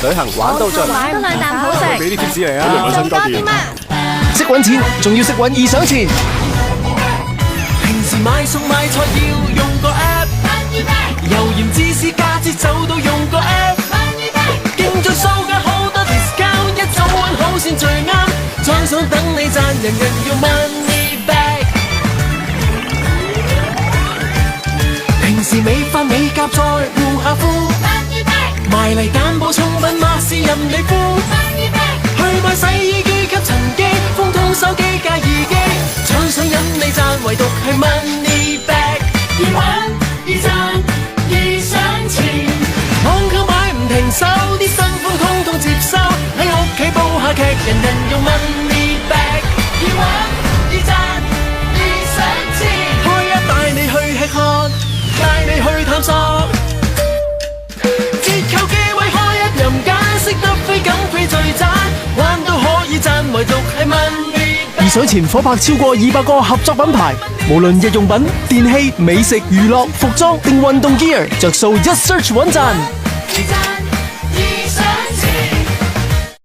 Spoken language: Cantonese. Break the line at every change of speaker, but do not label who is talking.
旅行玩到盡，
買得兩啖好食，
俾啲貼士嚟啊！
仲多啲啊！
識搵錢，仲要識搵易賞錢。
平時買餸買菜要用個 app， 油鹽芝士加節奏都用個 app， 競盡數嘅好多 discount， 一早搵好先最啱，獎賞等你賺，人人要 money back。平時美髮美甲再護下膚，賣嚟揀補充品馬是任你敷，去買洗衣機吸塵機，風筒手機加耳機，獎賞任你賺，唯獨係 money back。易玩易賺易賞錢，網購買唔停手，啲新款通通接收，喺屋企煲下劇，人人用 money back。易玩易賺易賞錢，開一帶你去吃喝，帶你去探索，折扣機位開一任揀，識得飛緊飛最賺，玩都可以賺，唯獨係 money back。
易賞錢夥拍超過200個合作品牌，無論日用品、電器、美食、娛樂、服裝定運動 gear， 着數一 search 穩賺。
易賺易賞錢。